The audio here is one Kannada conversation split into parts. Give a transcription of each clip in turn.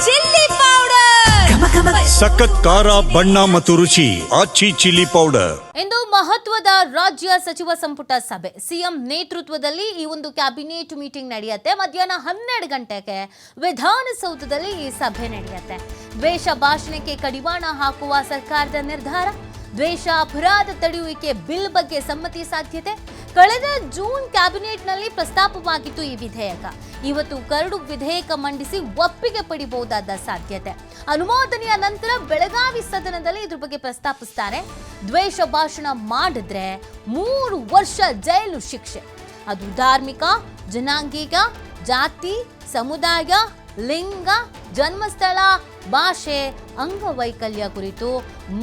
ಚಿಲ್ಲಿ ಪೌಡರ್ ಸಖತ್ ಖಾರ ಬಣ್ಣ ಮತ್ತು ರುಚಿ ಆಚಿ ಚಿಲ್ಲಿ ಪೌಡರ್. ಇಂದು ಮಹತ್ವದ ರಾಜ್ಯ ಸಚಿವ ಸಂಪುಟ ಸಭೆ ಸಿಎಂ ನೇತೃತ್ವದಲ್ಲಿ ಈ ಒಂದು ಕ್ಯಾಬಿನೆಟ್ ಮೀಟಿಂಗ್ ನಡೆಯುತ್ತೆ. ಮಧ್ಯಾಹ್ನ 12 ಗಂಟೆಗೆ ವಿಧಾನಸೌಧದಲ್ಲಿ ಈ ಸಭೆ ನಡೆಯುತ್ತೆ. ದ್ವೇಷ ಭಾಷಣಕ್ಕೆ ಕಡಿವಾಣ ಹಾಕುವ ಸರ್ಕಾರದ ನಿರ್ಧಾರ, ದ್ವೇಷ ಅಪರಾಧ ತಡೆಯುವಿಕೆ ಬಿಲ್ ಬಗ್ಗೆ ಸಮ್ಮತಿ ಸಾಧ್ಯತೆ. ಕಳೆದ ಜೂನ್ ಕ್ಯಾಬಿನೆಟ್ನಲ್ಲಿ ಪ್ರಸ್ತಾಪವಾಗಿತ್ತು ಈ ವಿಧೇಯಕ. ಇವತ್ತು ಕರಡು ವಿಧೇಯಕ ಮಂಡಿಸಿ ಒಪ್ಪಿಗೆ ಪಡಿಬಹುದಾದ ಸಾಧ್ಯತೆ. ಅನುಮೋದನೆಯ ನಂತರ ಬೆಳಗಾವಿ ಸದನದಲ್ಲಿ ಇದ್ರ ಬಗ್ಗೆ ಪ್ರಸ್ತಾಪಿಸ್ತಾರೆ. ದ್ವೇಷ ಭಾಷಣ ಮಾಡಿದ್ರೆ 3 ವರ್ಷ ಜೈಲು ಶಿಕ್ಷೆ. ಅದು ಧಾರ್ಮಿಕ, ಜನಾಂಗೀಯ, ಜಾತಿ, ಸಮುದಾಯ, ಲಿಂಗ, ಜನ್ಮಸ್ಥಳ, ಭಾಷೆ, ಅಂಗವೈಕಲ್ಯ ಕುರಿತು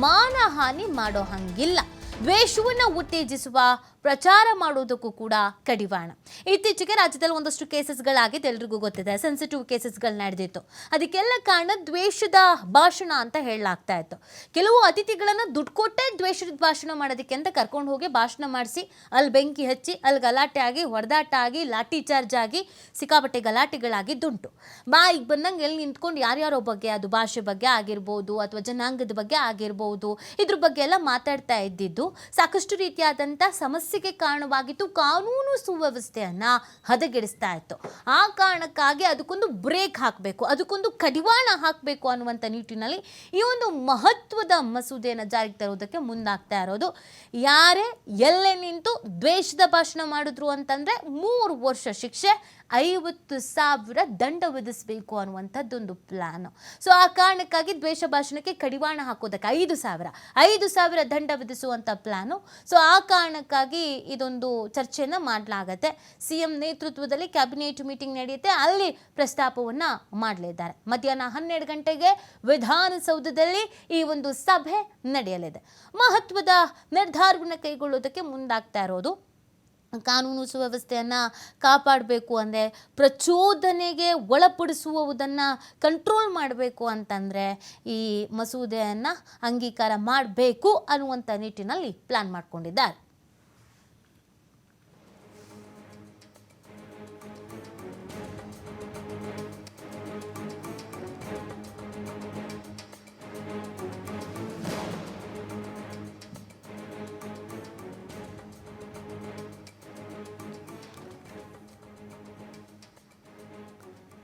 ಮಾನಹಾನಿ ಮಾಡೋ ಹಂಗಿಲ್ಲ. ದ್ವೇಷವನ್ನು ಉತ್ತೇಜಿಸುವ ಪ್ರಚಾರ ಮಾಡುವುದಕ್ಕೂ ಕೂಡ ಕಡಿವಾಣ. ಇತ್ತೀಚೆಗೆ ರಾಜ್ಯದಲ್ಲಿ ಒಂದಷ್ಟು ಕೇಸಸ್ಗಳಾಗಿದ್ದು ಎಲ್ರಿಗೂ ಗೊತ್ತಿದೆ. ಸೆನ್ಸಿಟಿವ್ ಕೇಸಸ್ಗಳು ನಡೆದಿತ್ತು. ಅದಕ್ಕೆಲ್ಲ ಕಾರಣ ದ್ವೇಷದ ಭಾಷಣ ಅಂತ ಹೇಳಲಾಗ್ತಾ ಇತ್ತು. ಕೆಲವು ಅತಿಥಿಗಳನ್ನು ದುಡ್ಡು ಕೊಟ್ಟೆ ದ್ವೇಷದ ಭಾಷಣ ಮಾಡೋದಕ್ಕೆ ಅಂತ ಕರ್ಕೊಂಡು ಹೋಗಿ ಭಾಷಣ ಮಾಡಿಸಿ ಅಲ್ಲಿ ಬೆಂಕಿ ಹಚ್ಚಿ ಅಲ್ಲಿ ಗಲಾಟೆ ಆಗಿ ಹೊಡೆದಾಟ ಆಗಿ ಲಾಠಿ ಚಾರ್ಜ್ ಆಗಿ ಸಿಕ್ಕಾಪಟ್ಟೆ ಗಲಾಟೆಗಳಾಗಿದ್ದುಂಟು. ಈಗ ಬಂದಂಗೆ ಎಲ್ಲಿ ನಿಂತ್ಕೊಂಡು ಯಾರ್ಯಾರೋ ಬಗ್ಗೆ, ಅದು ಭಾಷೆ ಬಗ್ಗೆ ಆಗಿರ್ಬೋದು ಅಥವಾ ಜನಾಂಗದ ಬಗ್ಗೆ ಆಗಿರ್ಬೋದು, ಇದ್ರ ಬಗ್ಗೆ ಎಲ್ಲ ಮಾತಾಡ್ತಾ ಇದ್ದಿದ್ದು ಸಾಕಷ್ಟು ರೀತಿಯಾದಂಥ ಸಮಸ್ಯೆಗೆ ಕಾರಣವಾಗಿತ್ತು. ಕಾನೂನು ಸುವ್ಯವಸ್ಥೆಯನ್ನ ಹದಗೆಡಿಸ್ತಾ ಇತ್ತು. ಆ ಕಾರಣಕ್ಕಾಗಿ ಅದಕ್ಕೊಂದು ಬ್ರೇಕ್ ಹಾಕಬೇಕು, ಅದಕ್ಕೊಂದು ಕಡಿವಾಣ ಹಾಕಬೇಕು ಅನ್ನುವಂಥ ನಿಟ್ಟಿನಲ್ಲಿ ಈ ಒಂದು ಮಹತ್ವದ ಮಸೂದೆಯನ್ನು ಜಾರಿಗೆ ತರೋದಕ್ಕೆ ಮುಂದಾಗ್ತಾ ಇರೋದು. ಯಾರೇ ಎಲ್ಲೇ ನಿಂತು ದ್ವೇಷದ ಭಾಷಣ ಮಾಡಿದ್ರು ಅಂತಂದ್ರೆ 3 ವರ್ಷ ಶಿಕ್ಷೆ, 50,000 ದಂಡ ವಿಧಿಸಬೇಕು ಅನ್ನುವಂಥದ್ದೊಂದು ಪ್ಲಾನ್. ಸೊ ಆ ಕಾರಣಕ್ಕಾಗಿ ದ್ವೇಷ ಭಾಷಣಕ್ಕೆ ಕಡಿವಾಣ ಹಾಕೋದಕ್ಕೆ 5,000 ದಂಡ ವಿಧಿಸುವಂಥ ಪ್ಲಾನು. ಸೊ ಆ ಕಾರಣಕ್ಕಾಗಿ ಇದೊಂದು ಚರ್ಚೆಯನ್ನು ಮಾಡಲಾಗತ್ತೆ. ಸಿಎಂ ನೇತೃತ್ವದಲ್ಲಿ ಕ್ಯಾಬಿನೆಟ್ ಮೀಟಿಂಗ್ ನಡೆಯುತ್ತೆ. ಅಲ್ಲಿ ಪ್ರಸ್ತಾಪವನ್ನು ಮಾಡಲಿದ್ದಾರೆ. ಮಧ್ಯಾಹ್ನ 12 ಗಂಟೆಗೆ ವಿಧಾನಸೌಧದಲ್ಲಿ ಈ ಒಂದು ಸಭೆ ನಡೆಯಲಿದೆ. ಮಹತ್ವದ ನಿರ್ಧಾರವನ್ನು ಕೈಗೊಳ್ಳೋದಕ್ಕೆ ಮುಂದಾಗ್ತಾ ಇರೋದು. ಕಾನೂನು ಸುವ್ಯವಸ್ಥೆಯನ್ನು ಕಾಪಾಡಬೇಕು ಅಂದರೆ, ಪ್ರಚೋದನೆಗೆ ಒಳಪಡಿಸುವುದನ್ನು ಕಂಟ್ರೋಲ್ ಮಾಡಬೇಕು ಅಂತಂದರೆ ಈ ಮಸೂದೆಯನ್ನು ಅಂಗೀಕಾರ ಮಾಡಬೇಕು ಅನ್ನುವಂಥ ನಿಟ್ಟಿನಲ್ಲಿ ಪ್ಲಾನ್ ಮಾಡಿಕೊಂಡಿದ್ದಾರೆ.